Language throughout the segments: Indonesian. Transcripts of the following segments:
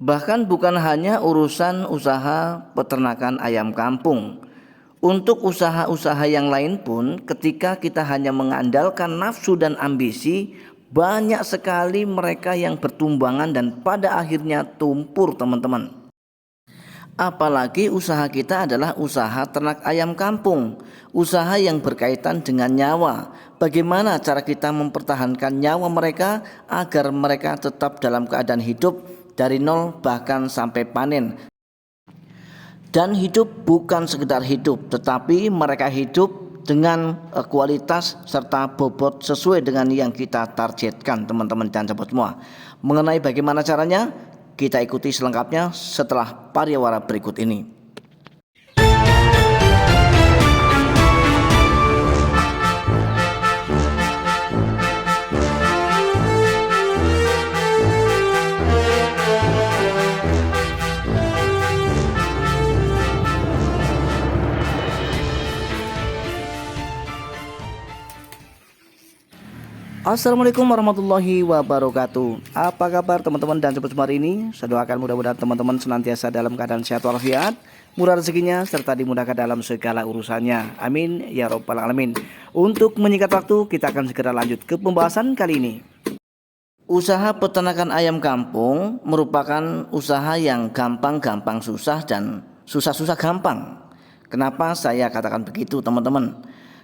Bahkan bukan hanya urusan usaha peternakan ayam kampung. Untuk usaha-usaha yang lain pun, ketika kita hanya mengandalkan nafsu dan ambisi, banyak sekali mereka yang bertumbangan dan pada akhirnya tumpur, teman-teman. Apalagi usaha kita adalah usaha ternak ayam kampung, usaha yang berkaitan dengan nyawa. Bagaimana cara kita mempertahankan nyawa mereka agar mereka tetap dalam keadaan hidup dari nol bahkan sampai panen. Dan hidup bukan sekedar hidup, tetapi mereka hidup dengan kualitas serta bobot sesuai dengan yang kita targetkan, teman-teman dan sahabat semua. Mengenai bagaimana caranya, kita ikuti selengkapnya setelah pariwara berikut ini. Assalamualaikum warahmatullahi wabarakatuh. Apa kabar teman-teman dan sobat semua hari ini? Saya doakan mudah-mudahan teman-teman senantiasa dalam keadaan sehat walafiat, murah rezekinya serta dimudahkan dalam segala urusannya. Amin ya robbal alamin. Untuk menyingkat waktu, kita akan segera lanjut ke pembahasan kali ini. Usaha peternakan ayam kampung merupakan usaha yang gampang-gampang susah dan susah-susah gampang. Kenapa saya katakan begitu, teman-teman?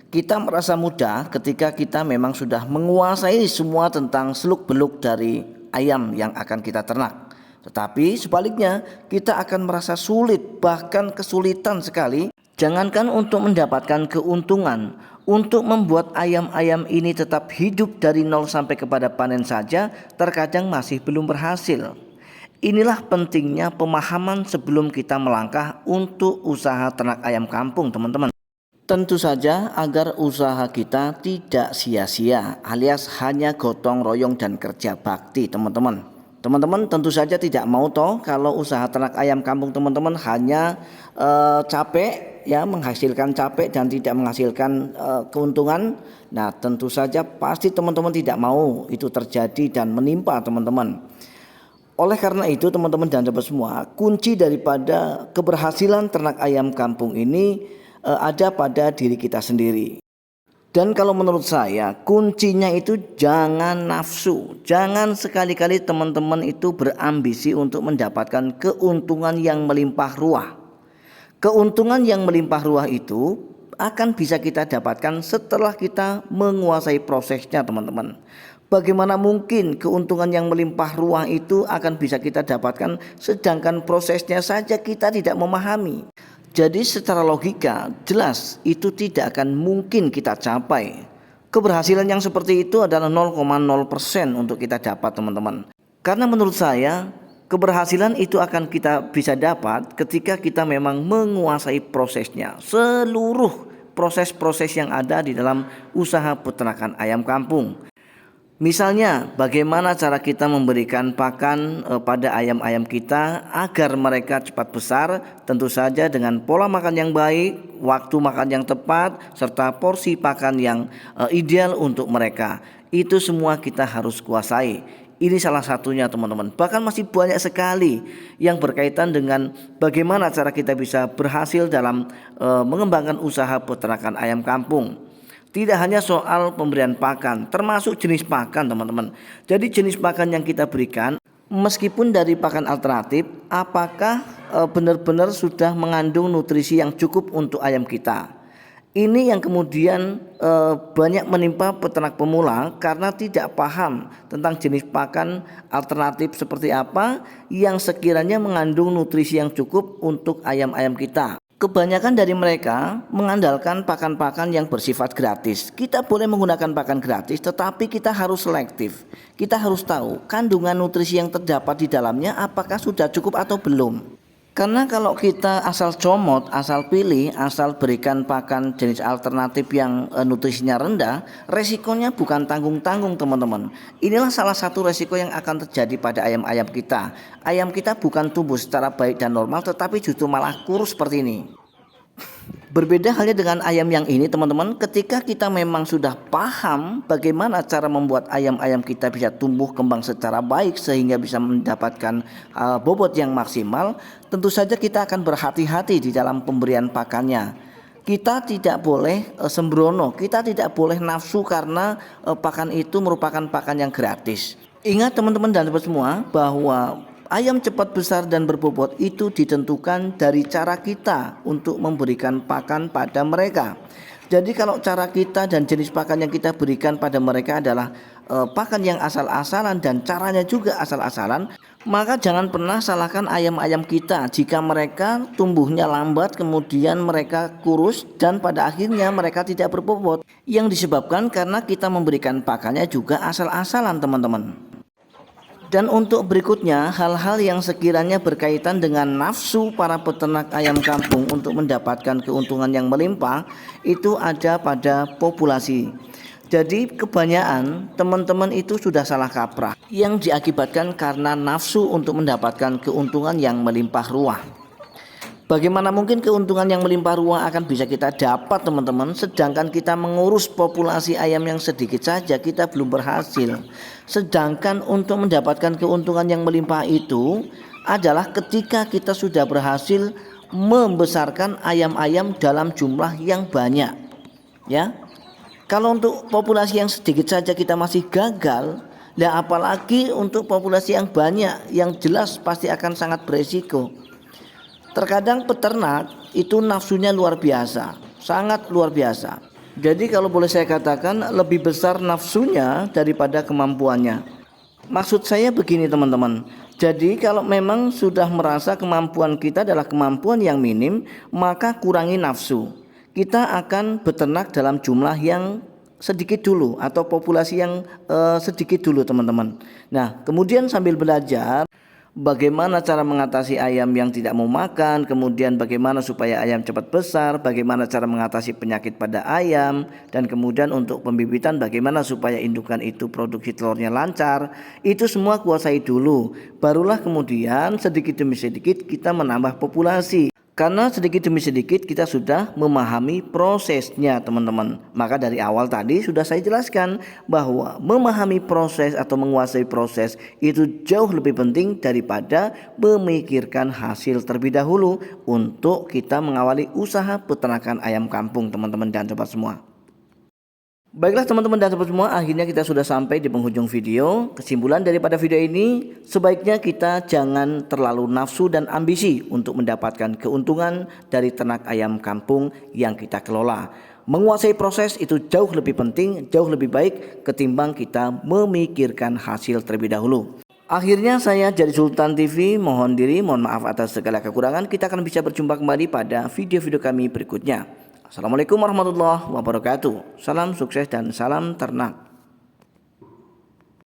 Kita merasa mudah ketika kita memang sudah menguasai semua tentang seluk-beluk dari ayam yang akan kita ternak. Tetapi sebaliknya, kita akan merasa sulit, bahkan kesulitan sekali. Jangankan untuk mendapatkan keuntungan, untuk membuat ayam-ayam ini tetap hidup dari nol sampai kepada panen saja, terkadang masih belum berhasil. Inilah pentingnya pemahaman sebelum kita melangkah untuk usaha ternak ayam kampung, teman-teman. Tentu saja agar usaha kita tidak sia-sia alias hanya gotong royong dan kerja bakti, teman-teman. Teman-teman tentu saja tidak mau toh kalau usaha ternak ayam kampung teman-teman hanya capek ya, menghasilkan capek dan tidak menghasilkan keuntungan. Nah, tentu saja pasti teman-teman tidak mau itu terjadi dan menimpa teman-teman. Oleh karena itu teman-teman dan sahabat semua, kunci daripada keberhasilan ternak ayam kampung ini ada pada diri kita sendiri. Dan kalau menurut saya kuncinya itu jangan nafsu. Jangan sekali-kali teman-teman itu berambisi untuk mendapatkan keuntungan yang melimpah ruah. Keuntungan yang melimpah ruah itu akan bisa kita dapatkan setelah kita menguasai prosesnya, teman-teman. Bagaimana mungkin keuntungan yang melimpah ruah itu akan bisa kita dapatkan sedangkan prosesnya saja kita tidak memahami. Jadi secara logika jelas itu tidak akan mungkin kita capai. Keberhasilan yang seperti itu adalah 0,0% untuk kita dapat, teman-teman. Karena menurut saya keberhasilan itu akan kita bisa dapat ketika kita memang menguasai prosesnya. Seluruh proses-proses yang ada di dalam usaha peternakan ayam kampung. Misalnya bagaimana cara kita memberikan pakan pada ayam-ayam kita agar mereka cepat besar, tentu saja dengan pola makan yang baik, waktu makan yang tepat, serta porsi pakan yang ideal untuk mereka. Itu semua kita harus kuasai. Ini salah satunya, teman-teman. Bahkan masih banyak sekali yang berkaitan dengan bagaimana cara kita bisa berhasil dalam mengembangkan usaha peternakan ayam kampung. Tidak hanya soal pemberian pakan, termasuk jenis pakan, teman-teman. Jadi jenis pakan yang kita berikan, meskipun dari pakan alternatif, apakah benar-benar sudah mengandung nutrisi yang cukup untuk ayam kita? Ini yang kemudian banyak menimpa peternak pemula karena tidak paham tentang jenis pakan alternatif seperti apa yang sekiranya mengandung nutrisi yang cukup untuk ayam-ayam kita. Kebanyakan dari mereka mengandalkan pakan-pakan yang bersifat gratis. Kita boleh menggunakan pakan gratis, tetapi kita harus selektif. Kita harus tahu kandungan nutrisi yang terdapat di dalamnya apakah sudah cukup atau belum. Karena kalau kita asal comot, asal pilih, asal berikan pakan jenis alternatif yang nutrisinya rendah, resikonya bukan tanggung-tanggung, teman-teman. Inilah salah satu resiko yang akan terjadi pada ayam-ayam kita. Ayam kita bukan tumbuh secara baik dan normal, tetapi justru malah kurus seperti ini. Berbeda halnya dengan ayam yang ini teman-teman, ketika kita memang sudah paham bagaimana cara membuat ayam-ayam kita bisa tumbuh kembang secara baik sehingga bisa mendapatkan bobot yang maksimal, tentu saja kita akan berhati-hati di dalam pemberian pakannya. Kita tidak boleh sembrono, kita tidak boleh nafsu karena pakan itu merupakan pakan yang gratis. Ingat teman-teman dan sobat semua bahwa ayam cepat besar dan berbobot itu ditentukan dari cara kita untuk memberikan pakan pada mereka. Jadi kalau cara kita dan jenis pakan yang kita berikan pada mereka adalah pakan yang asal-asalan dan caranya juga asal-asalan, maka jangan pernah salahkan ayam-ayam kita jika mereka tumbuhnya lambat, kemudian mereka kurus dan pada akhirnya mereka tidak berbobot, yang disebabkan karena kita memberikan pakannya juga asal-asalan teman-teman. Dan untuk berikutnya, hal-hal yang sekiranya berkaitan dengan nafsu para peternak ayam kampung untuk mendapatkan keuntungan yang melimpah itu ada pada populasi. Jadi kebanyakan teman-teman itu sudah salah kaprah yang diakibatkan karena nafsu untuk mendapatkan keuntungan yang melimpah ruah. Bagaimana mungkin keuntungan yang melimpah ruah akan bisa kita dapat teman-teman, sedangkan kita mengurus populasi ayam yang sedikit saja kita belum berhasil. Sedangkan untuk mendapatkan keuntungan yang melimpah itu adalah ketika kita sudah berhasil membesarkan ayam-ayam dalam jumlah yang banyak. Ya, kalau untuk populasi yang sedikit saja kita masih gagal, nah apalagi untuk populasi yang banyak, yang jelas pasti akan sangat beresiko. Terkadang peternak itu nafsunya luar biasa, sangat luar biasa. Jadi kalau boleh saya katakan lebih besar nafsunya daripada kemampuannya. Maksud saya begini teman-teman. Jadi kalau memang sudah merasa kemampuan kita adalah kemampuan yang minim, maka kurangi nafsu. Kita akan beternak dalam jumlah yang sedikit dulu atau populasi yang sedikit dulu teman-teman. Nah kemudian sambil belajar bagaimana cara mengatasi ayam yang tidak mau makan, kemudian bagaimana supaya ayam cepat besar, bagaimana cara mengatasi penyakit pada ayam, dan kemudian untuk pembibitan bagaimana supaya indukan itu produksi telurnya lancar. Itu semua kuasai dulu, barulah kemudian sedikit demi sedikit kita menambah populasi. Karena sedikit demi sedikit kita sudah memahami prosesnya teman-teman. Maka dari awal tadi sudah saya jelaskan bahwa memahami proses atau menguasai proses itu jauh lebih penting daripada memikirkan hasil terlebih dahulu untuk kita mengawali usaha peternakan ayam kampung teman-teman dan sobat semua. Baiklah teman-teman dan sobat semua, akhirnya kita sudah sampai di penghujung video. Kesimpulan daripada video ini, sebaiknya kita jangan terlalu nafsu dan ambisi untuk mendapatkan keuntungan dari ternak ayam kampung yang kita kelola. Menguasai proses itu jauh lebih penting, jauh lebih baik ketimbang kita memikirkan hasil terlebih dahulu. Akhirnya saya dari Sultan TV mohon maaf atas segala kekurangan. Kita akan bisa berjumpa kembali pada video-video kami berikutnya. Assalamualaikum warahmatullahi wabarakatuh. Salam sukses dan salam ternak.